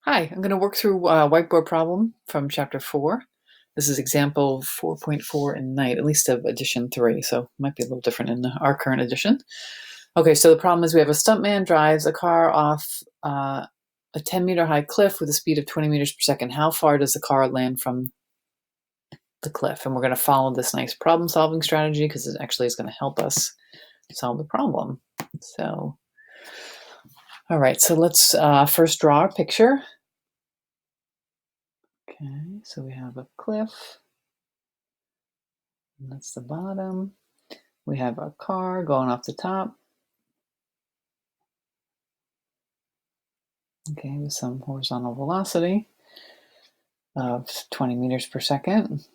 Hi, I'm going to work through a whiteboard problem from chapter 4. This is example 4.4 in night, at least of edition 3, so it might be a little different in our current edition. Okay, so the problem is we have a stuntman drives a car off a 10-meter high cliff with a speed of 20 meters per second. How far does the car land from the cliff? And we're going to follow this nice problem-solving strategy because it actually is going to help us solve the problem. So, all right, so let's first draw our picture. Okay, so we have a cliff. And that's the bottom. We have our car going off the top. Okay, with some horizontal velocity of 20 meters per second.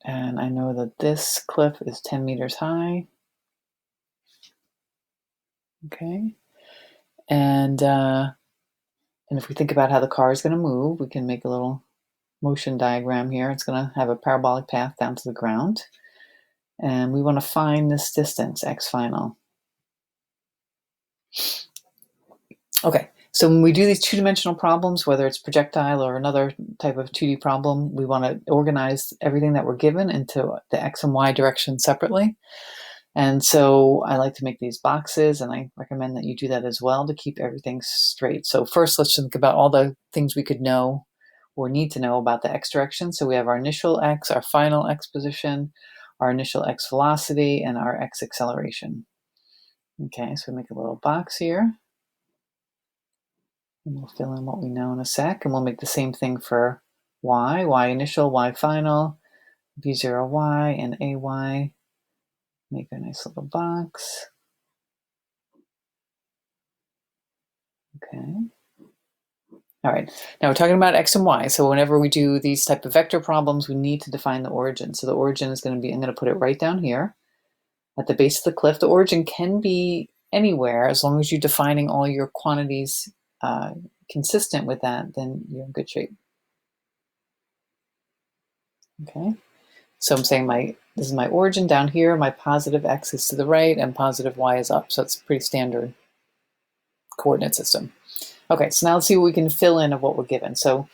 And I know that this cliff is 10 meters high. Okay. And if we think about how the car is going to move, we can make a little motion diagram here. It's going to have a parabolic path down to the ground. And we want to find this distance, x final. Okay, so when we do these two-dimensional problems, whether it's projectile or another type of 2D problem, we want to organize everything that we're given into the x and y direction separately. And so I like to make these boxes, and I recommend that you do that as well to keep everything straight. So first, let's think about all the things we could know or need to know about the x direction. So we have our initial x, our final x position, our initial x velocity, and our x acceleration. Okay, so we make a little box here. And we'll fill in what we know in a sec, and we'll make the same thing for y initial, y final, v0y, and ay. Make a nice little box. Okay. All right, now we're talking about x and y. So whenever we do these type of vector problems, we need to define the origin. So the origin is going to be, I'm going to put it right down here at the base of the cliff. The origin can be anywhere as long as you're defining all your quantities consistent with that, then you're in good shape. Okay, so I'm saying this is my origin down here, my positive x is to the right and positive y is up. So it's a pretty standard coordinate system. Okay, so now let's see what we can fill in of what we're given. So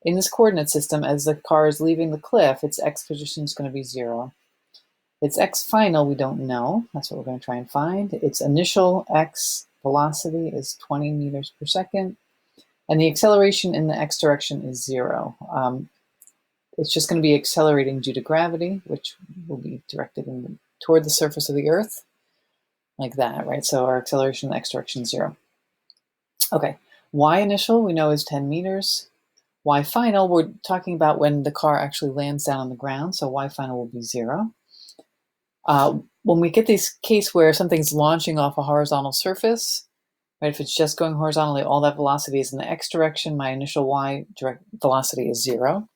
in this coordinate system, as the car is leaving the cliff, its x position is going to be 0. Its x final, we don't know. That's what we're going to try and find. Its initial x velocity is 20 meters per second. And the acceleration in the x direction is 0. It's just going to be accelerating due to gravity, which will be directed toward the surface of the Earth, like that, right? So our acceleration in the x direction is 0. Okay, y initial we know is 10 meters. Y final, we're talking about when the car actually lands down on the ground, so y final will be 0. When we get this case where something's launching off a horizontal surface, right, if it's just going horizontally, all that velocity is in the x direction, my initial y direct velocity is 0.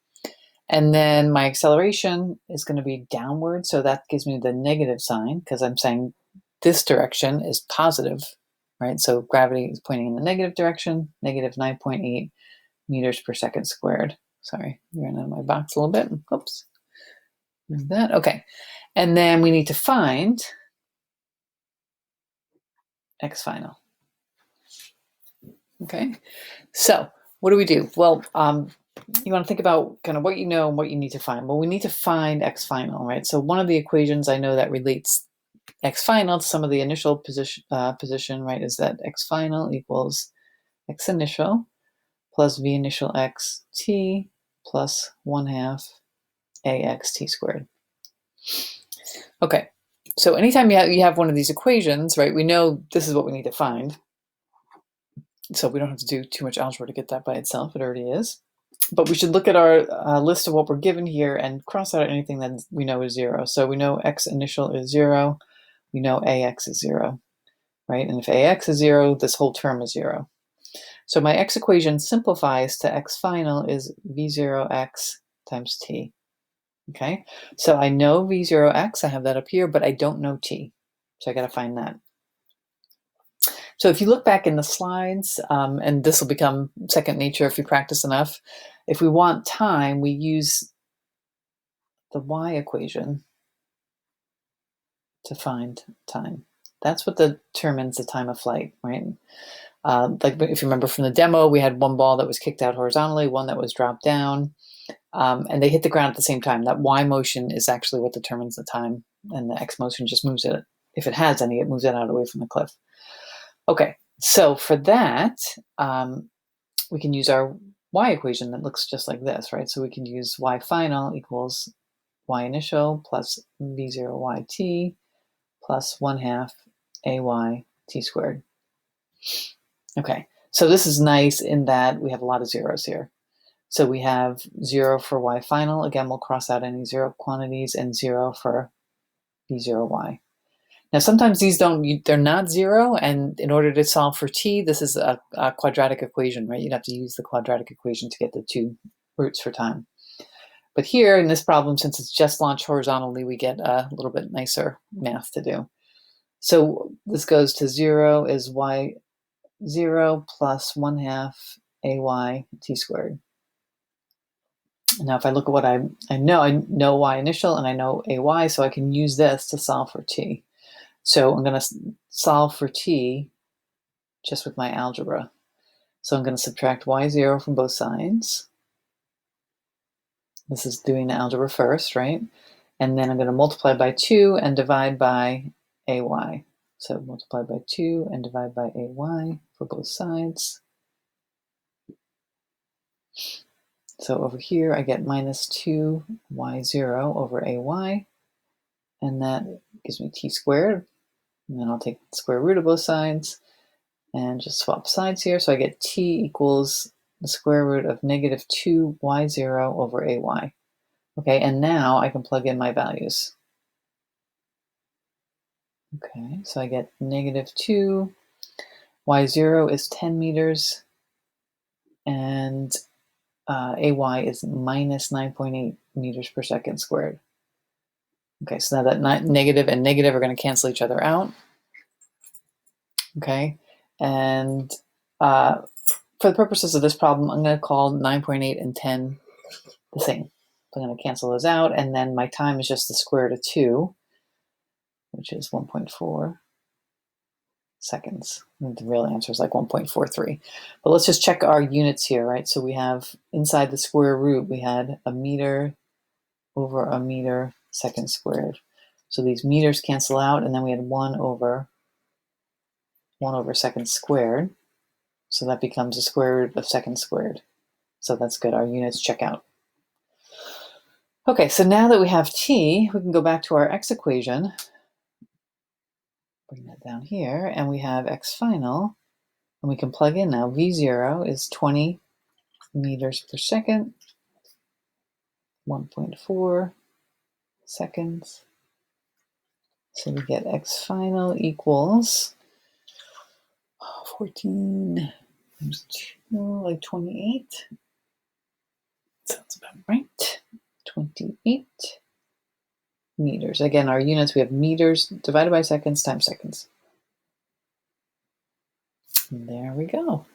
And then my acceleration is going to be downward, so that gives me the negative sign, because I'm saying this direction is positive, right? So gravity is pointing in the negative direction, negative 9.8 meters per second squared. Sorry, ran out of my box a little bit. Oops. Like that. Okay. And then we need to find x final. Okay. So what do we do? Well, you want to think about kind of what you know and what you need to find. Well, we need to find x final, right? So one of the equations I know that relates x final to some of the initial position, right, is that x final equals x initial plus v initial x t plus 1/2 ax t squared. Okay, so anytime you have one of these equations, right, we know this is what we need to find. So we don't have to do too much algebra to get that by itself. It already is. But we should look at our list of what we're given here and cross out anything that we know is 0. So we know x initial is 0. We know ax is 0, right? And if ax is 0, this whole term is 0. So my x equation simplifies to x final is v0x times t. Okay, so I know v0x, I have that up here, but I don't know t. So I got to find that. So if you look back in the slides, and this will become second nature if you practice enough, if we want time, we use the y equation to find time. That's what determines the time of flight, right? Like if you remember from the demo, we had one ball that was kicked out horizontally, one that was dropped down, and they hit the ground at the same time. That Y motion is actually what determines the time, and the X motion just moves it. If it has any, it moves it out away from the cliff. Okay, so for that, we can use our Y equation that looks just like this, right? So we can use Y final equals Y initial plus V0 YT plus 1/2 AY T squared. Okay, so this is nice in that we have a lot of zeros here. So we have 0 for Y final. Again, we'll cross out any zero quantities, and 0 for V0Y. Now, sometimes these they're not zero, and in order to solve for t, this is a quadratic equation, right? You'd have to use the quadratic equation to get the two roots for time. But here in this problem, since it's just launched horizontally, we get a little bit nicer math to do. So this goes to 0 is y0 plus 1/2 ay t squared. Now, if I look at what I know y initial and I know ay, so I can use this to solve for t. So I'm going to solve for t just with my algebra. So I'm going to subtract y0 from both sides. This is doing the algebra first, right? And then I'm going to multiply by 2 and divide by ay. So multiply by 2 and divide by ay for both sides. So over here I get minus 2 y0 over ay, and that gives me t squared. And then I'll take the square root of both sides and just swap sides here. So I get t equals the square root of negative 2 y0 over ay. Okay, and now I can plug in my values. Okay, so I get negative 2, y0 is 10 meters, and ay is minus 9.8 meters per second squared. Okay, so now that negative and negative are going to cancel each other out. Okay, and for the purposes of this problem, I'm going to call 9.8 and 10 the same. So I'm going to cancel those out, and then my time is just the square root of 2, which is 1.4 seconds. And the real answer is like 1.43. But let's just check our units here, right? So we have inside the square root, we had a meter over a meter second squared. So these meters cancel out, and then we had 1 over second squared. So that becomes the square root of second squared. So that's good. Our units check out. Okay, so now that we have t, we can go back to our x equation. Bring that down here, and we have x final, and we can plug in now. V0 is 20 meters per second, 1.4 seconds. So we get x final equals 14 times 2, like 28. Sounds about right. 28 meters. Again, our units, we have meters divided by seconds times seconds. And there we go.